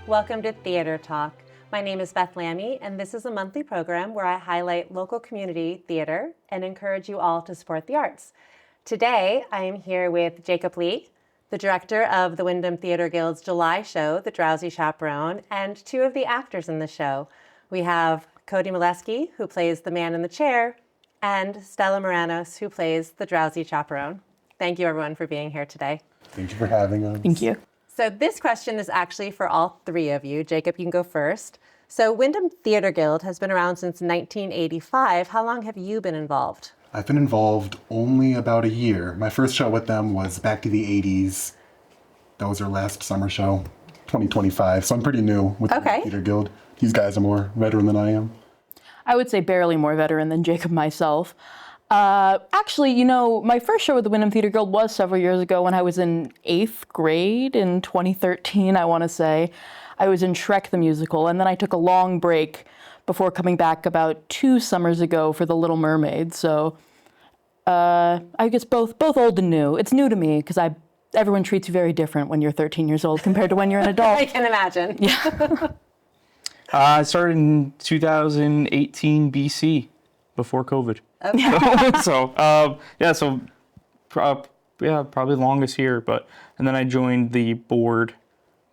Welcome to Theater Talk. My name is Beth Lamy, and this is a monthly program where I highlight local community theater and encourage you all to support the arts. Today, I am here with Jacob Lee, the director of the Windham Theater Guild's July show, The Drowsy Chaperone, and two of the actors in the show. We have Cody Molesky, who plays the man in the chair, and Stella Moranos, who plays the Drowsy Chaperone. Thank you, everyone, for being here today. Thank you for having us. Thank you. So this question is actually for all three of you. Jacob, you can go first. So Windham Theater Guild has been around since 1985. How long have you been involved? I've been involved only about a year. My first show with them was back to the 80s. That was their last summer show, 2025. So I'm pretty new with the Theater Guild. These guys are more veteran than I am. I would say barely more veteran than Jacob myself. Actually, you know, my first show with the Windham Theater Guild was several years ago when I was in 8th grade in 2013, I want to say. I was in Shrek the Musical, and then I took a long break before coming back about 2 summers ago for The Little Mermaid. So I guess both old and new. It's new to me because everyone treats you very different when you're 13 years old compared to when you're an adult. I can imagine. Yeah. I started in 2018 BC, before COVID. Okay. Probably the longest here. And then I joined the board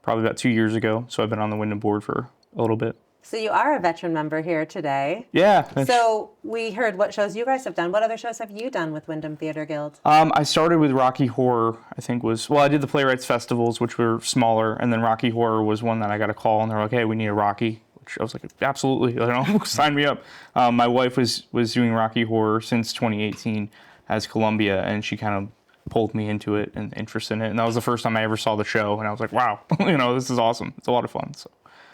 probably about 2 years ago. So I've been on the Windham board for a little bit. So you are a veteran member here today. Yeah. So we heard what shows you guys have done. What other shows have you done with Windham Theater Guild? I started with Rocky Horror, I did the Playwrights Festivals, which were smaller. And then Rocky Horror was one that I got a call and they're like, hey, we need a Rocky. I was like, absolutely, sign me up. My wife was doing Rocky Horror since 2018 as Columbia, and she kind of pulled me into it and interest in it. And that was the first time I ever saw the show, and I was like, wow, this is awesome. It's a lot of fun. So.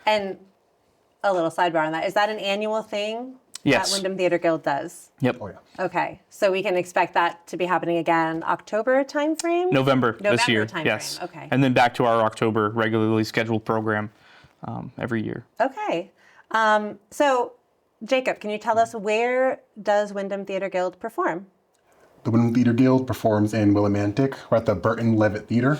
And a little sidebar on that, is that an annual thing Yes. that Windham Theater Guild does? Yep. Oh, yeah. Okay, so we can expect that to be happening again October timeframe? November this year. Timeframe. Yes. Okay. And then back to our October regularly scheduled program every year. Okay. So, Jacob, can you tell us where does Windham Theater Guild perform? The Windham Theater Guild performs in Willimantic. We're at the Burton Levitt Theater.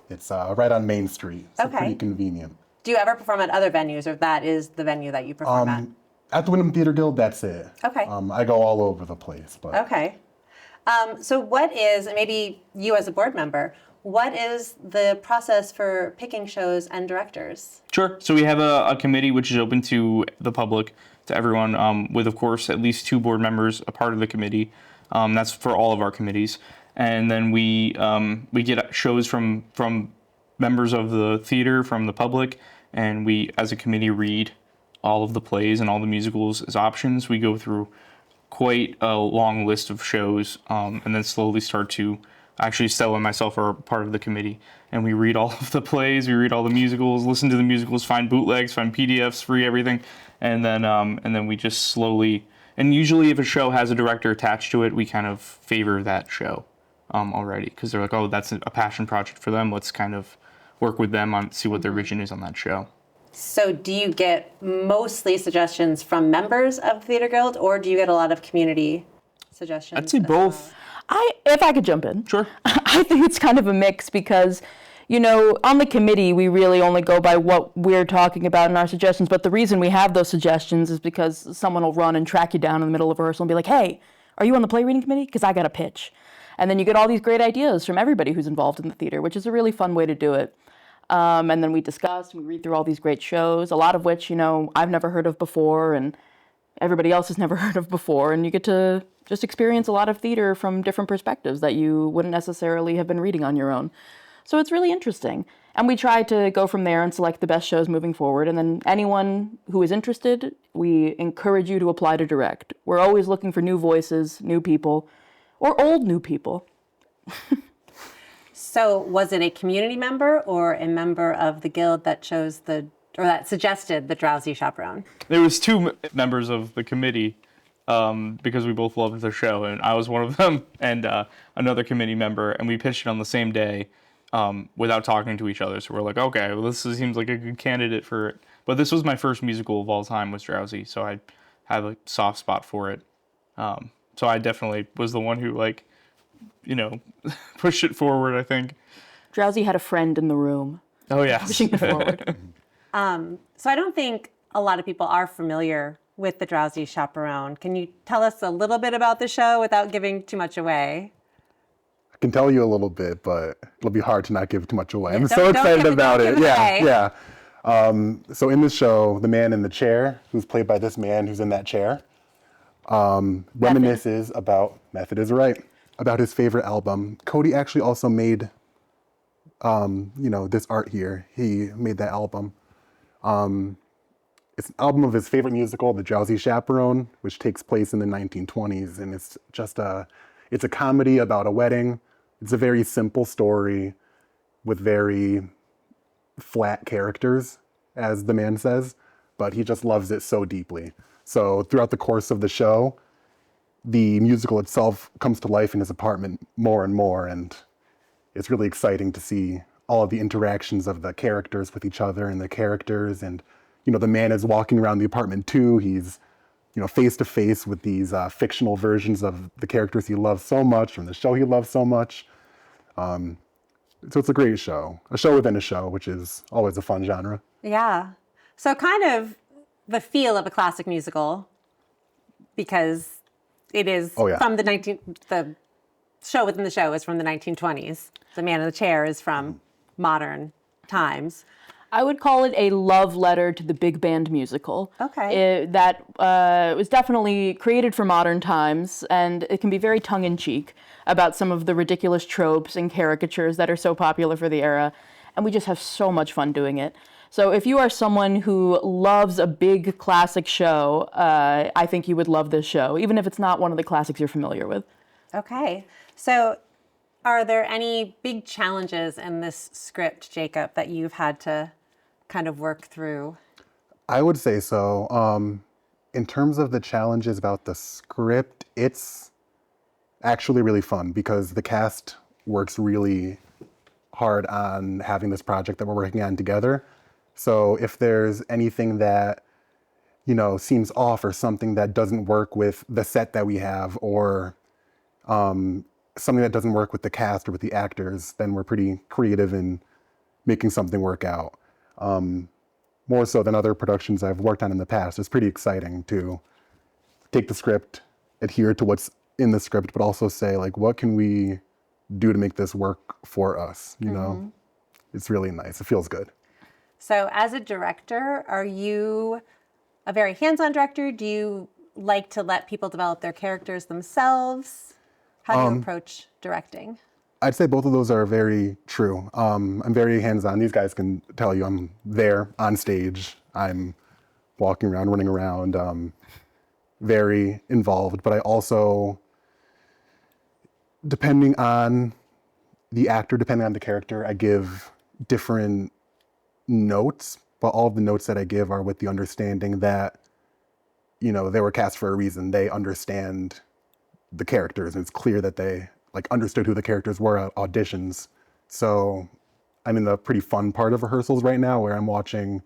It's right on Main Street, so pretty convenient. Do you ever perform at other venues, or that is the venue that you perform at? At the Windham Theater Guild, that's it. Okay. I go all over the place. But Okay. So what is, maybe you as a board member, what is the process for picking shows and directors? Sure. So we have a committee which is open to the public, to everyone, with, of course, at least 2 board members a part of the committee. That's for all of our committees. And then we get shows from members of the theater, from the public, and we, as a committee, read all of the plays and all the musicals as options. We go through quite a long list of shows, and then slowly start to... Actually, Stella and myself are part of the committee, and we read all of the plays, we read all the musicals, listen to the musicals, find bootlegs, find PDFs, free everything, and then we just slowly... And usually if a show has a director attached to it, we kind of favor that show already, because they're like, oh, that's a passion project for them, let's kind of work with them on see what their vision is on that show. So do you get mostly suggestions from members of the Theater Guild, or do you get a lot of community suggestions? I'd say both. If I could jump in. Sure. I think it's kind of a mix because, on the committee, we really only go by what we're talking about in our suggestions. But the reason we have those suggestions is because someone will run and track you down in the middle of rehearsal and be like, hey, are you on the play reading committee? Because I got a pitch. And then you get all these great ideas from everybody who's involved in the theater, which is a really fun way to do it. And then we discuss, we read through all these great shows, a lot of which, I've never heard of before and everybody else has never heard of before. And you get to just experience a lot of theater from different perspectives that you wouldn't necessarily have been reading on your own. So it's really interesting. And we try to go from there and select the best shows moving forward. And then anyone who is interested, we encourage you to apply to direct. We're always looking for new voices, new people, or old new people. So was it a community member or a member of the guild that that suggested the Drowsy Chaperone? There was 2 members of the committee because we both loved the show, and I was one of them, and another committee member, and we pitched it on the same day without talking to each other. So we're like, okay, well, this seems like a good candidate for it. But this was my first musical of all time, was Drowsy, so I have a soft spot for it. So I definitely was the one who, push it forward, I think. Drowsy had a friend in the room. Oh, yeah. Pushing it forward. So I don't think a lot of people are familiar with the Drowsy Chaperone. Can you tell us a little bit about the show without giving too much away? I can tell you a little bit, but it'll be hard to not give too much away. I'm so don't excited give it- about don't it. give it Yeah, away. yeah. So in the show, the man in the chair, who's played by this man who's in that chair, reminisces about, Method is right, about his favorite album. Cody actually also made, this art here. He made that album. It's an album of his favorite musical, The Drowsy Chaperone, which takes place in the 1920s. And it's just it's a comedy about a wedding. It's a very simple story with very flat characters, as the man says, but he just loves it so deeply. So throughout the course of the show, the musical itself comes to life in his apartment more and more, and it's really exciting to see all of the interactions of the characters with each other and the characters. And, the man is walking around the apartment too. He's, face to face with these fictional versions of the characters he loves so much from the show he loves so much. So it's a great show, a show within a show, which is always a fun genre. Yeah. So kind of the feel of a classic musical, because it is from the show within the show is from the 1920s. The Man in the Chair is from modern times. I would call it a love letter to the big band musical. Okay. That was definitely created for modern times, and it can be very tongue-in-cheek about some of the ridiculous tropes and caricatures that are so popular for the era, and we just have so much fun doing it. So if you are someone who loves a big classic show, I think you would love this show, even if it's not one of the classics you're familiar with. Okay. So are there any big challenges in this script, Jacob, that you've had to kind of work through? I would say so. In terms of the challenges about the script, it's actually really fun because the cast works really hard on having this project that we're working on together. So if there's anything that, seems off or something that doesn't work with the set that we have, or something that doesn't work with the cast or with the actors, then we're pretty creative in making something work out. More so than other productions I've worked on in the past. It's pretty exciting to take the script, adhere to what's in the script, but also say, what can we do to make this work for us? It's really nice. It feels good. So as a director, are you a very hands-on director? Do you like to let people develop their characters themselves? How do you approach directing? I'd say both of those are very true. I'm very hands-on. These guys can tell you I'm there on stage. I'm walking around, running around, very involved. But I also, depending on the actor, depending on the character, I give different notes. But all of the notes that I give are with the understanding that, they were cast for a reason. They understand the characters, and it's clear that they understood who the characters were at auditions. So I'm in the pretty fun part of rehearsals right now, where I'm watching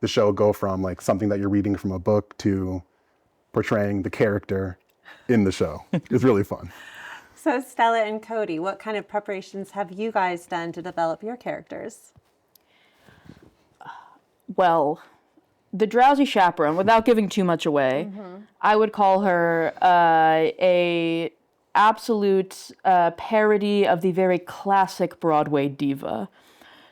the show go from something that you're reading from a book to portraying the character in the show. It's really fun. So Stella and Cody, what kind of preparations have you guys done to develop your characters? Well, the Drowsy Chaperone, without giving too much away, I would call her a absolute parody of the very classic Broadway diva.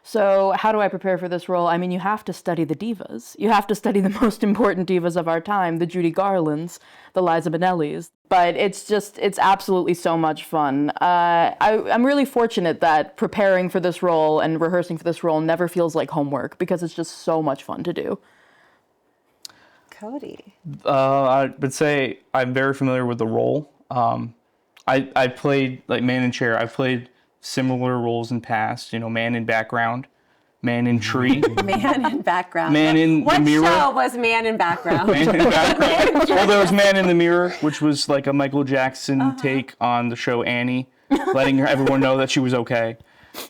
So how do I prepare for this role? I mean, you have to study the divas. You have to study the most important divas of our time, the Judy Garlands, the Liza Minnellis. But it's absolutely so much fun. I'm really fortunate that preparing for this role and rehearsing for this role never feels like homework, because it's just so much fun to do. Cody. I would say I'm very familiar with the role. I played Man in Chair. I've played similar roles in past. Man in Background, Man in Tree. Man in Background. Man in the Mirror. What show was Man in Background? Man in Background. Well, there was Man in the Mirror, which was a Michael Jackson take on the show Annie, letting everyone know that she was okay.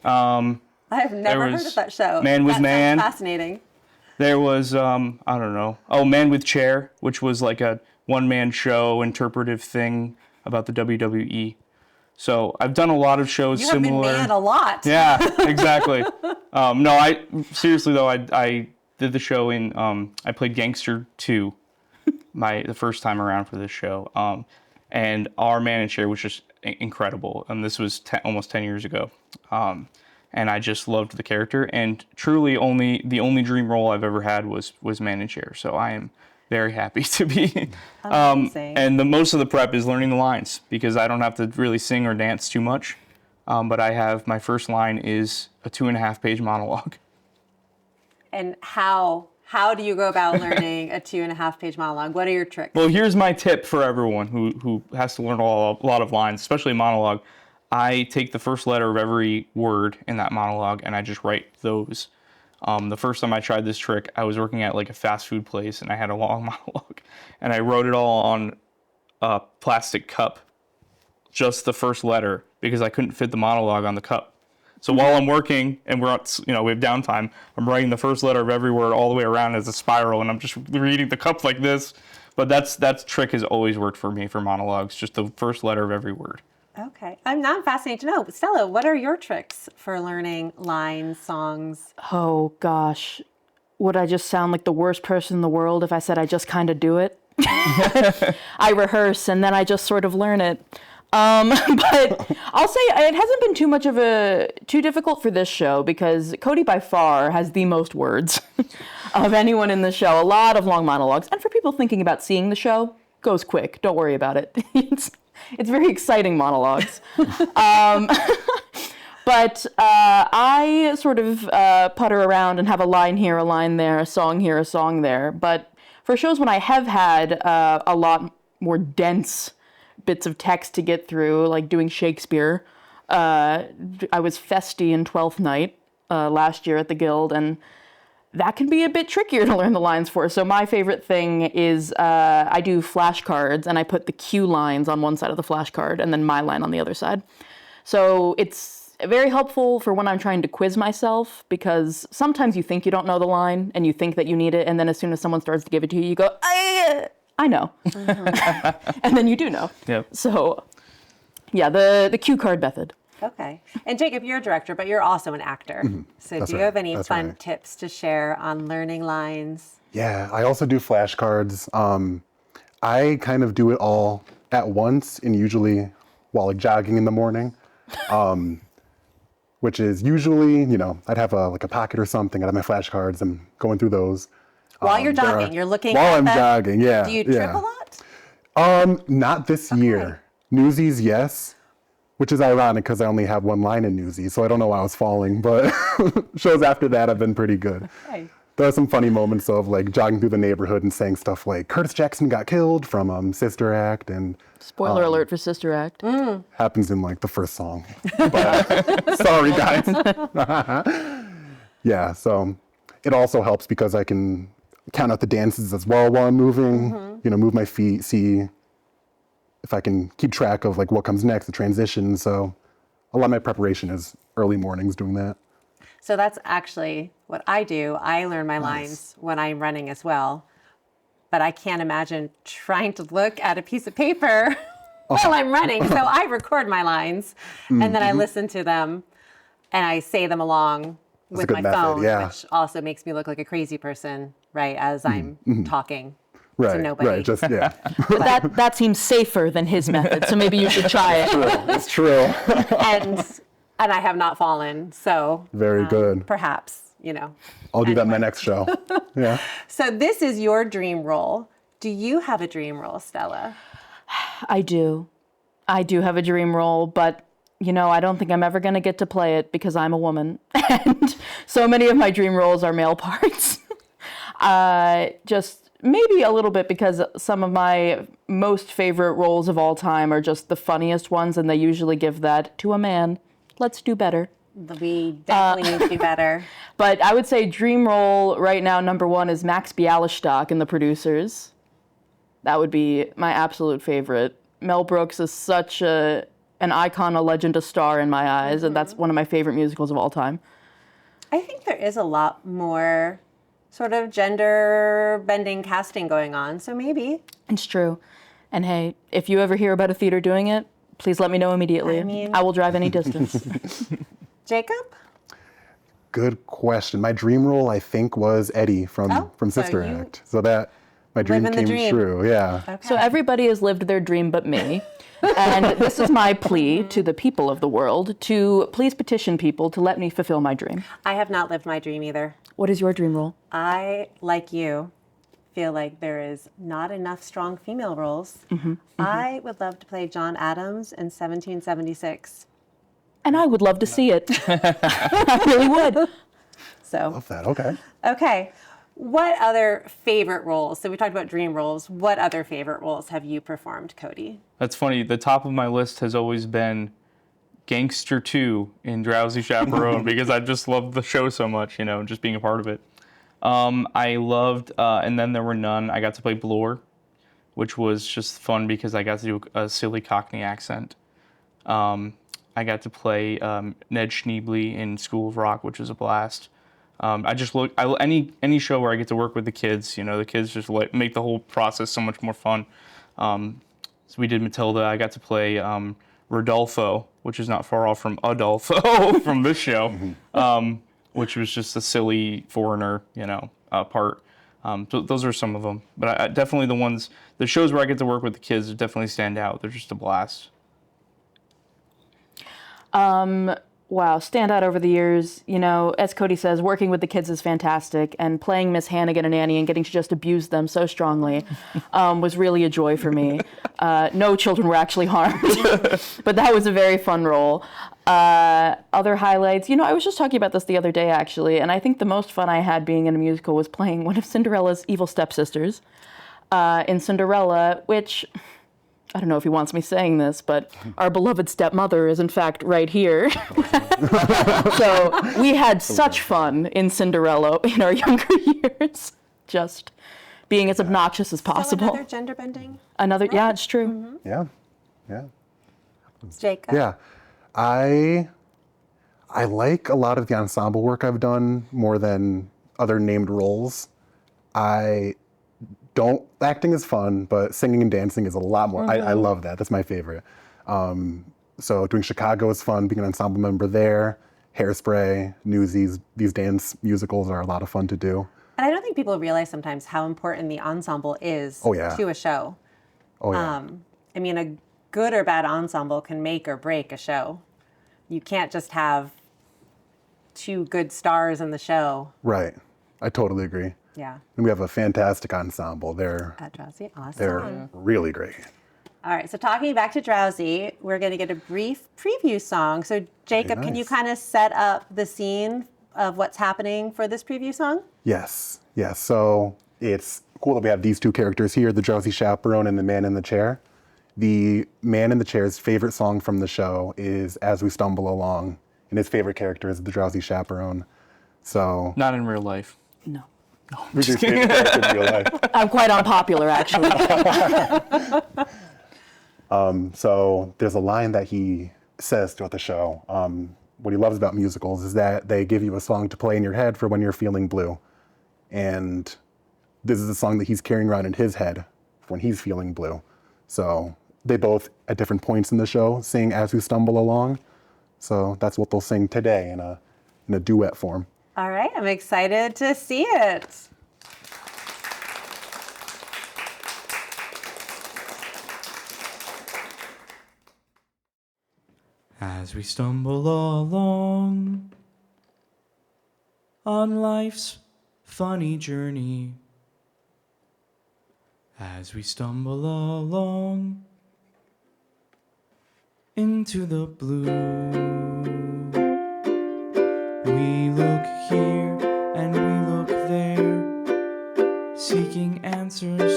I have never heard of that show. Man with Man. Sounds fascinating. There was, I don't know. Oh, Man with Chair, which was a one-man show interpretive thing about the WWE. So I've done a lot of shows similar. You have been man a lot. Yeah, exactly. No, seriously though, I did the show in, I played Gangster 2, the first time around for this show. And our manager was just incredible. And this was almost 10 years ago. And I just loved the character. And truly the only dream role I've ever had was manager. So I am very happy to be. And most of the prep is learning the lines because I don't have to really sing or dance too much. But my first line is a 2.5-page monologue. And how do you go about learning a 2.5-page monologue? What are your tricks? Well, here's my tip for everyone who has to learn a lot of lines, especially a monologue. I take the first letter of every word in that monologue and I just write those. The first time I tried this trick, I was working at like a fast food place and I had a long monologue and I wrote it all on a plastic cup, just the first letter, because I couldn't fit the monologue on the cup. So while I'm working and we have downtime, I'm writing the first letter of every word all the way around as a spiral and I'm just reading the cup like this. But that trick has always worked for me for monologues, just the first letter of every word. Okay. I'm fascinated to know. Stella, what are your tricks for learning lines, songs? Oh, gosh. Would I just sound like the worst person in the world if I said I just kind of do it? I rehearse and then I just sort of learn it. But I'll say it hasn't been too difficult for this show because Cody by far has the most words of anyone in the show. A lot of long monologues. And for people thinking about seeing the show, goes quick. Don't worry about it. It's very exciting monologues. But I sort of putter around and have a line here, a line there, a song here, a song there. But for shows when I have had a lot more dense bits of text to get through, like doing Shakespeare, I was Festy in Twelfth Night last year at the Guild, and that can be a bit trickier to learn the lines for. So my favorite thing is I do flashcards and I put the cue lines on one side of the flashcard and then my line on the other side. So it's very helpful for when I'm trying to quiz myself because sometimes you think you don't know the line and you think that you need it, and then as soon as someone starts to give it to you, you go, I know. Mm-hmm. And then you do know. Yep. So yeah, the cue card method. Okay. And Jacob, you're a director, but you're also an actor. Mm-hmm. So do you have any fun tips to share on learning lines? Yeah, I also do flashcards. I kind of do it all at once and usually while like jogging in the morning, which is usually, I'd have a pocket or something. I'd have my flashcards and going through those. While you're jogging, you're looking while at I'm them? jogging, yeah. Do you trip a lot? Not this year. Newsies, yes. Which is ironic because I only have one line in Newsies, so I don't know why I was falling, but shows after that have been pretty good. Okay. There are some funny moments of like jogging through the neighborhood and saying stuff like Curtis Jackson got killed from Sister Act, and spoiler alert for Sister Act. Happens in like the first song. But, sorry guys. Yeah, so it also helps because I can count out the dances as well while I'm moving, move my feet, see if I can keep track of like what comes next, the transition. So a lot of my preparation is early mornings doing that. So that's actually what I do. I learn my lines when I'm running as well. But I can't imagine trying to look at a piece of paper while I'm running. So I record my lines and then I listen to them and I say them along with my phone, which also makes me look like a crazy person, right, as I'm talking. Right, to nobody. right, just, yeah. But that seems safer than his method, so maybe you should try it. It's true. And I have not fallen, so. Very good. Perhaps, I'll do that in my next show. Yeah. So this is your dream role. Do you have a dream role, Stella? I do. I do have a dream role, but I don't think I'm ever going to get to play it because I'm a woman. And so many of my dream roles are male parts. Just maybe a little bit because some of my most favorite roles of all time are just the funniest ones, and they usually give that to a man. Let's do better. We definitely need to do better. But I would say dream role right now, number one, is Max Bialystock in The Producers. That would be my absolute favorite. Mel Brooks is such an icon, a legend, a star in my eyes, and that's one of my favorite musicals of all time. I think there is a lot more sort of gender bending casting going on, so maybe. It's true. And hey, if you ever hear about a theater doing it, please let me know immediately. I will drive any distance. Jacob? good question. My dream role, I think, was Eddie from so Sister you Act. So that my dream living the came dream. true. Yeah. Okay. So everybody has lived their dream but me. And this is my plea to the people of the world to please petition people to let me fulfill my dream. I have not lived my dream either. What is your dream role? I, like you, feel like there is not enough strong female roles. I would love to play John Adams in 1776. And I would love to see it. I really would. So, Love that. Okay. okay. What other favorite roles? So we talked about dream roles. What other favorite roles have you performed, Cody? That's funny. The top of my list has always been Gangster 2 in Drowsy Chaperone because I just loved the show so much, just being a part of it. I loved And Then There Were None. I got to play Bloor, which was just fun because I got to do a silly Cockney accent. I got to play Ned Schneebly in School of Rock, which was a blast. Any show where I get to work with the kids, the kids just make the whole process so much more fun. So we did Matilda. I got to play Rodolfo, which is not far off from Adolfo from this show, which was just a silly foreigner, part. So those are some of them. But I definitely the shows where I get to work with the kids definitely stand out. They're just a blast. Wow, stand out over the years. As Cody says, working with the kids is fantastic, and playing Miss Hannigan and Annie and getting to just abuse them so strongly was really a joy for me. No children were actually harmed, but that was a very fun role. Other highlights, I was just talking about this the other day, actually, and I think the most fun I had being in a musical was playing one of Cinderella's evil stepsisters in Cinderella, which... I don't know if he wants me saying this, but our beloved stepmother is in fact right here. So we had such fun in Cinderella in our younger years, just being as obnoxious as possible. So another gender bending? Yeah, it's true. Yeah. Yeah. Jacob? Yeah. I like a lot of the ensemble work I've done more than other named roles. Acting is fun, but singing and dancing is a lot more. I love that. That's my favorite. So doing Chicago is fun, being an ensemble member there. Hairspray, Newsies, these dance musicals are a lot of fun to do. And I don't think people realize sometimes how important the ensemble is to a show. Oh, yeah. A good or bad ensemble can make or break a show. You can't just have two good stars in the show. Right. I totally agree. Yeah. And we have a fantastic ensemble. They're Drowsy, awesome. They're really great. All right, so talking back to Drowsy, we're going to get a brief preview song. So Jacob, can you kind of set up the scene of what's happening for this preview song? Yes. So it's cool that we have these two characters here, the Drowsy Chaperone and the man in the chair. The man in the chair's favorite song from the show is As We Stumble Along, and his favorite character is the Drowsy Chaperone. So Not in real life. No. who's your favorite character in real life? I'm quite unpopular, actually. So there's a line that he says throughout the show. What he loves about musicals is that they give you a song to play in your head for when you're feeling blue. And this is a song that he's carrying around in his head when he's feeling blue. So they both, at different points in the show, sing As We Stumble Along. So that's what they'll sing today in a duet form. All right, I'm excited to see it. As we stumble along on life's funny journey, as we stumble along into the blue, we look here and we look there, seeking answers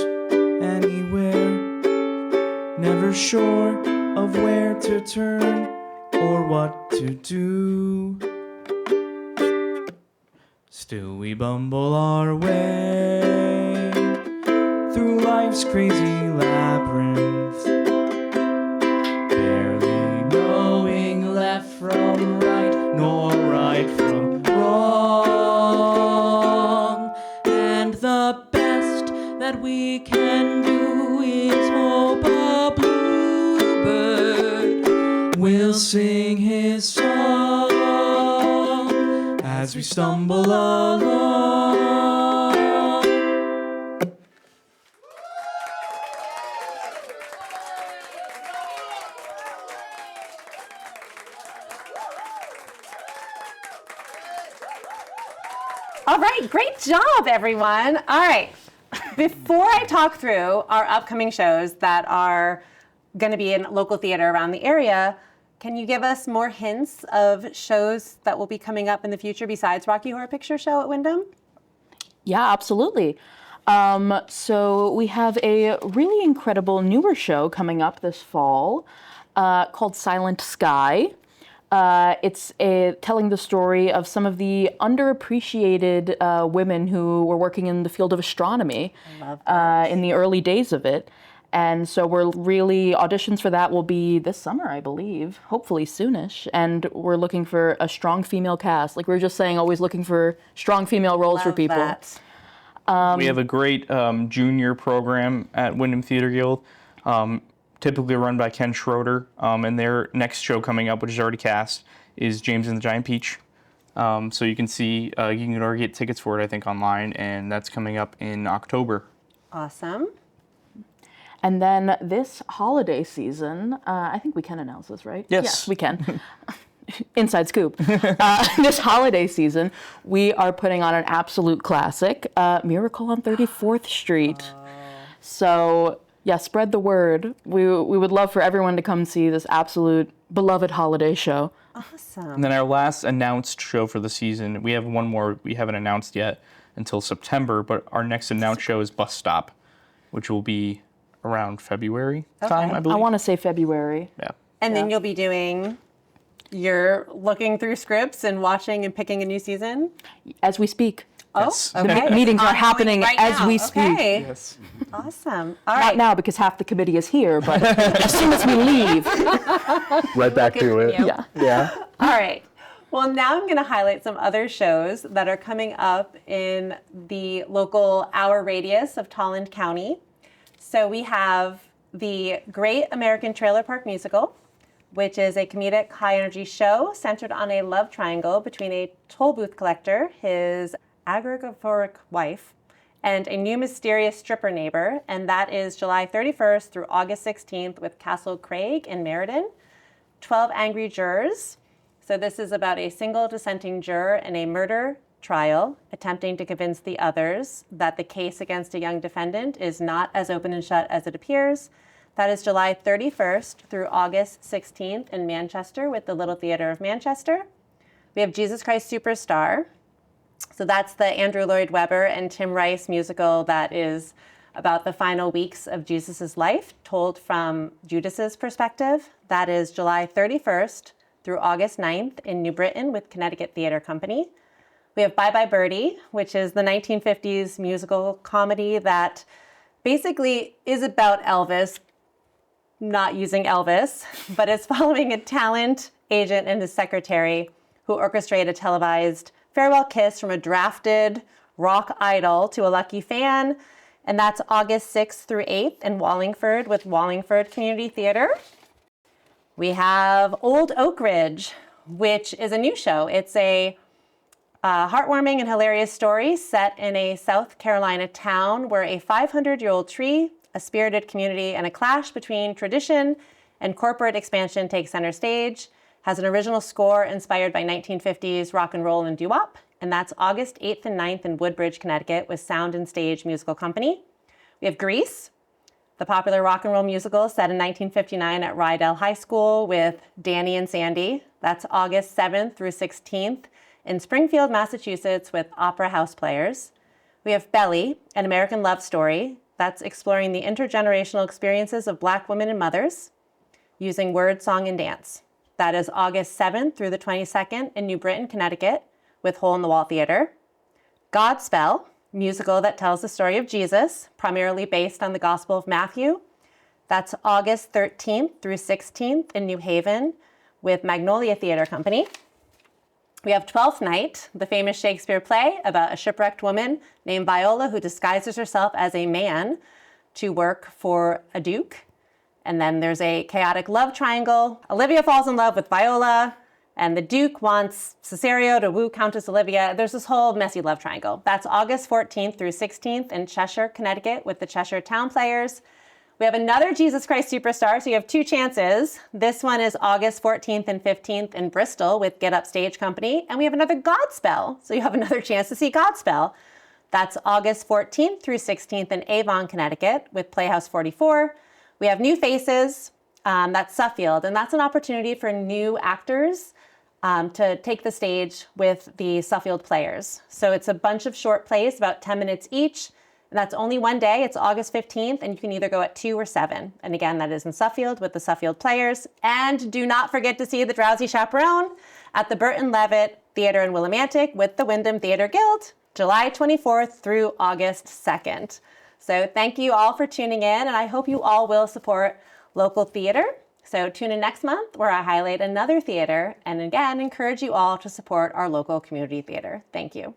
anywhere, never sure of where to turn or what to do. Still we bumble our way through life's crazy labyrinth, barely knowing left from right, nor right from wrong. And the best that we can do is hope a bluebird will sing his song as we stumble along. All right, great job, everyone. All right, before I talk through our upcoming shows that are going to be in local theater around the area, can you give us more hints of shows that will be coming up in the future besides Rocky Horror Picture Show at Windham? Yeah, absolutely. So we have a really incredible newer show coming up this fall called Silent Sky. It's telling the story of some of the underappreciated women who were working in the field of astronomy in the early days of it. And so auditions for that will be this summer, I believe, hopefully soonish. And we're looking for a strong female cast. Like we were just saying, always looking for strong female roles for people. That. We have a great junior program at Windham Theater Guild, typically run by Ken Schroeder. And their next show coming up, which is already cast, is James and the Giant Peach. So you can see, you can already get tickets for it, I think, online, and that's coming up in October. Awesome. And then this holiday season, I think we can announce this, right? Yes. We can. Inside scoop. This holiday season, we are putting on an absolute classic, Miracle on 34th Street. So, yeah, spread the word. We would love for everyone to come see this absolute beloved holiday show. Awesome. And then our last announced show for the season, we have one more we haven't announced yet until September, but our next announced show is Bus Stop, which will be around February time, I believe. I want to say February. Yeah. And then you'll be you're looking through scripts and watching and picking a new season? As we speak. Yes. Oh, okay. The meetings are Ongoing happening right as now. we speak. Okay. Yes. Awesome. All Not right. now because half the committee is here, but as soon as we leave. Right back to it. you. Yeah. All right. Well, now I'm going to highlight some other shows that are coming up in the local hour radius of Tolland County. So we have the Great American Trailer Park Musical, which is a comedic high-energy show centered on a love triangle between a toll booth collector, his agoraphobic wife, and a new mysterious stripper neighbor. And that is July 31st through August 16th with Castle Craig in Meriden. 12 Angry Jurors. So this is about a single dissenting juror in a murder trial attempting to convince the others that the case against a young defendant is not as open and shut as it appears. That is July 31st through August 16th in Manchester with the Little Theatre of Manchester. We have Jesus Christ Superstar. So that's the Andrew Lloyd Webber and Tim Rice musical that is about the final weeks of Jesus' life, told from Judas's perspective. That is July 31st through August 9th in New Britain with Connecticut Theatre Company. We have Bye Bye Birdie, which is the 1950s musical comedy that basically is about Elvis, not using Elvis, but it's following a talent agent and his secretary who orchestrate a televised farewell kiss from a drafted rock idol to a lucky fan. And that's August 6th through 8th in Wallingford with Wallingford Community Theatre. We have Old Oak Ridge, which is a new show. It's a heartwarming and hilarious story set in a South Carolina town where a 500-year-old tree, a spirited community, and a clash between tradition and corporate expansion take center stage. Has an original score inspired by 1950s rock and roll and doo-wop, and that's August 8th and 9th in Woodbridge, Connecticut with Sound and Stage Musical Company. We have Grease, the popular rock and roll musical set in 1959 at Rydell High School with Danny and Sandy. That's August 7th through 16th in Springfield, Massachusetts with Opera House Players. We have Belly, an American love story that's exploring the intergenerational experiences of Black women and mothers using word, song, and dance. That is August 7th through the 22nd in New Britain, Connecticut with Hole in the Wall Theater. Godspell, musical that tells the story of Jesus, primarily based on the Gospel of Matthew. That's August 13th through 16th in New Haven with Magnolia Theatre Company. We have Twelfth Night, the famous Shakespeare play about a shipwrecked woman named Viola who disguises herself as a man to work for a duke. And then there's a chaotic love triangle. Olivia falls in love with Viola. And the Duke wants Cesario to woo Countess Olivia. There's this whole messy love triangle. That's August 14th through 16th in Cheshire, Connecticut with the Cheshire Town Players. We have another Jesus Christ Superstar, so you have two chances. This one is August 14th and 15th in Bristol with Get Up Stage Company. And we have another Godspell, so you have another chance to see Godspell. That's August 14th through 16th in Avon, Connecticut with Playhouse 44. We have New Faces, that's Suffield, and that's an opportunity for new actors to take the stage with the Suffield Players. So it's a bunch of short plays, about 10 minutes each. And that's only one day. It's August 15th, and you can either go at 2 or 7. And again, that is in Suffield with the Suffield Players. And do not forget to see the Drowsy Chaperone at the Burton Levitt Theater in Willimantic with the Windham Theater Guild, July 24th through August 2nd. So thank you all for tuning in, and I hope you all will support local theater. So tune in next month where I highlight another theater and again, encourage you all to support our local community theater. Thank you.